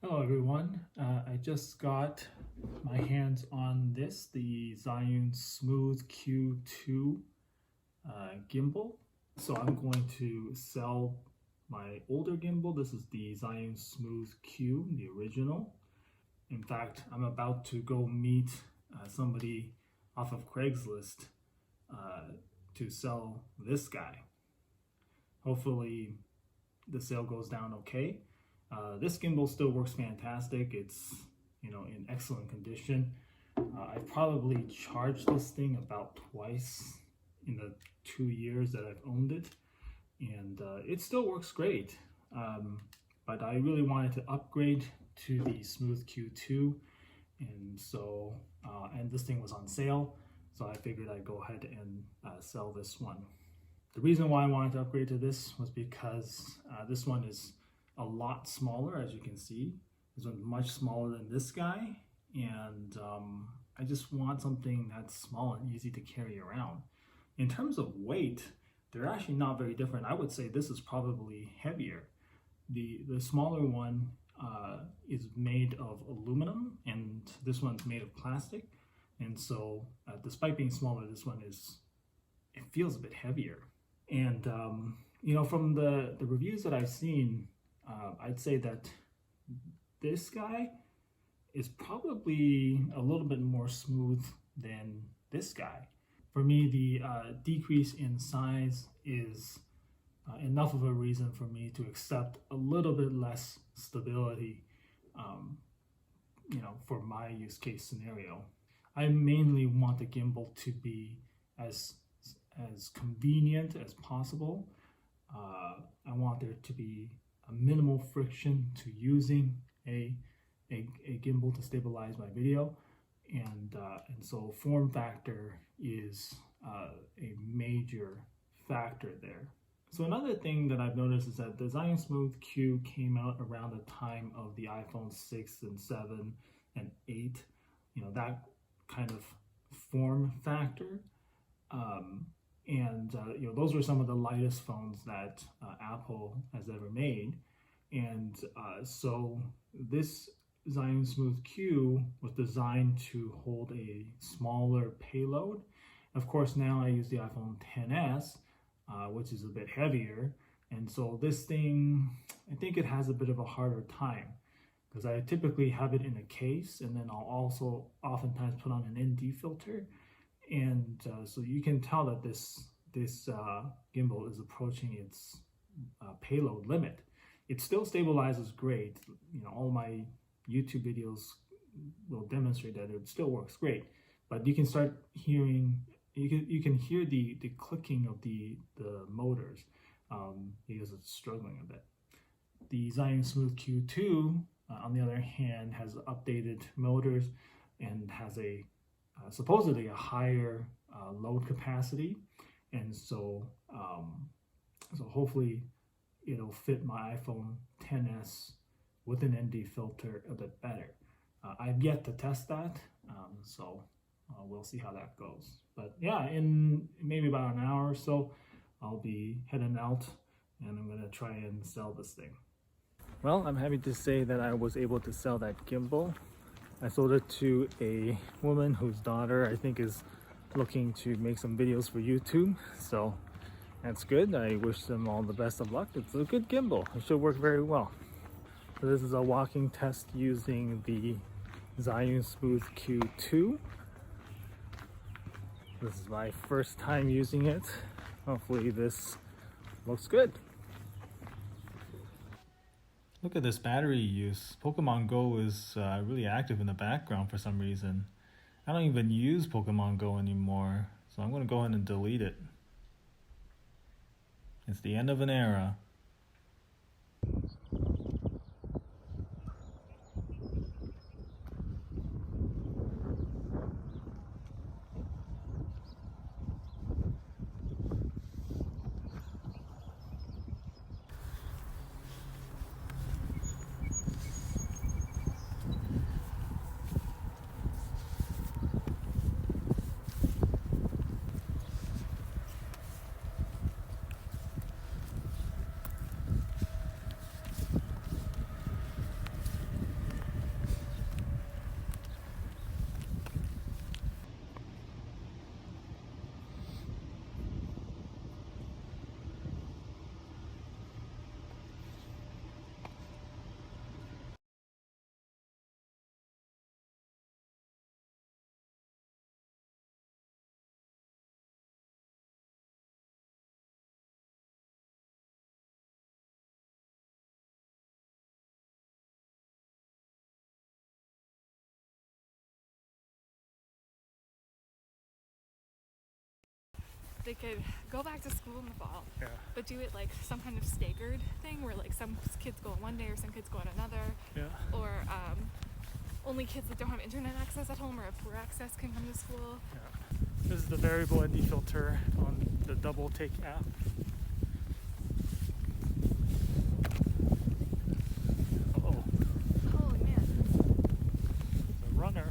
Hello everyone, I just got my hands on this, the Zhiyun Smooth Q2 gimbal. So I'm going to sell my older gimbal. This is the Zhiyun Smooth Q, the original. In fact, I'm about to go meet somebody off of Craigslist to sell this guy. Hopefully the sale goes down okay. This gimbal still works fantastic. It's in excellent condition. I've probably charged this thing about twice in the 2 years that I've owned it, and it still works great. But I really wanted to upgrade to the Smooth Q2, and so and this thing was on sale, so I figured I'd go ahead and sell this one. The reason why I wanted to upgrade to this was because this one is a lot smaller, as you can see. This one's much smaller than this guy, and I just want something that's small and easy to carry around. In terms of weight, they're actually not very different. I would say this is probably heavier. The smaller one is made of aluminum, and this one's made of plastic. And so, despite being smaller, this one it feels a bit heavier. And from the reviews that I've seen, I'd say that this guy is probably a little bit more smooth than this guy. For me, the decrease in size is enough of a reason for me to accept a little bit less stability, for my use case scenario. I mainly want the gimbal to be as convenient as possible. I want there to be a minimal friction to using a gimbal to stabilize my video, and so form factor is a major factor there. So another thing that I've noticed is that the Zhiyun Smooth Q came out around the time of the iPhone 6 and 7 and 8, that kind of form factor. Those were some of the lightest phones that Apple has ever made. And so this Zhiyun Smooth Q was designed to hold a smaller payload. Of course, now I use the iPhone XS, which is a bit heavier. And so this thing, I think it has a bit of a harder time, because I typically have it in a case, and then I'll also oftentimes put on an ND filter. And so you can tell that this gimbal is approaching its payload limit. It still stabilizes great. All my YouTube videos will demonstrate that it still works great. But you can start hearing, you can hear the clicking of the motors because it's struggling a bit. The Zhiyun Smooth Q2, on the other hand, has updated motors and has supposedly a higher load capacity, and so hopefully it'll fit my iPhone XS with an ND filter a bit better. I've yet to test that, so we'll see how that goes. But yeah, in maybe about an hour or so, I'll be heading out, and I'm gonna try and sell this thing. Well, I'm happy to say that I was able to sell that gimbal. I sold it to a woman whose daughter, I think, is looking to make some videos for YouTube, so that's good. I wish them all the best of luck. It's a good gimbal. It should work very well. So this is a walking test using the Zhiyun Smooth Q2. This is my first time using it. Hopefully this looks good. Look at this battery use. Pokemon Go is really active in the background for some reason. I don't even use Pokemon Go anymore, so I'm going to go ahead and delete it. It's the end of an era. they could go back to school in the fall, Yeah. but do it like some kind of staggered thing where like some kids go on one day or some kids go on another. Yeah. Or only kids that don't have internet access at home or have poor access can come to school. Yeah. This is the variable ND filter on the double take app. Uh-oh. Holy man. It's a runner.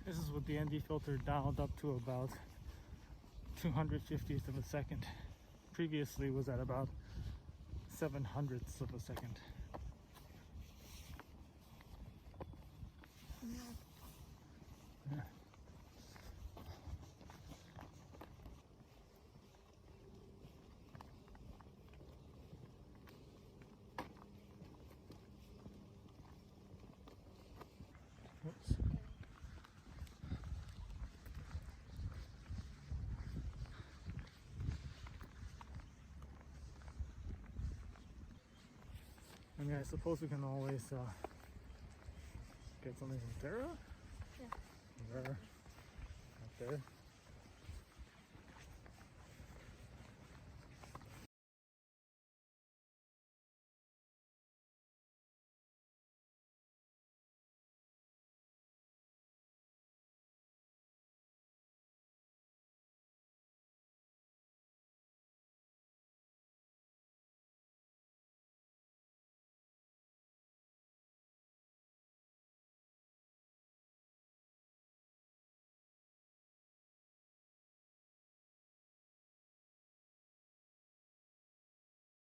This is with the ND filter dialed up to about 250th of a second. Previously was at about 700ths of a second. Yeah. Oops. I mean, I suppose we can always get something from Terra. Yeah. There, out there.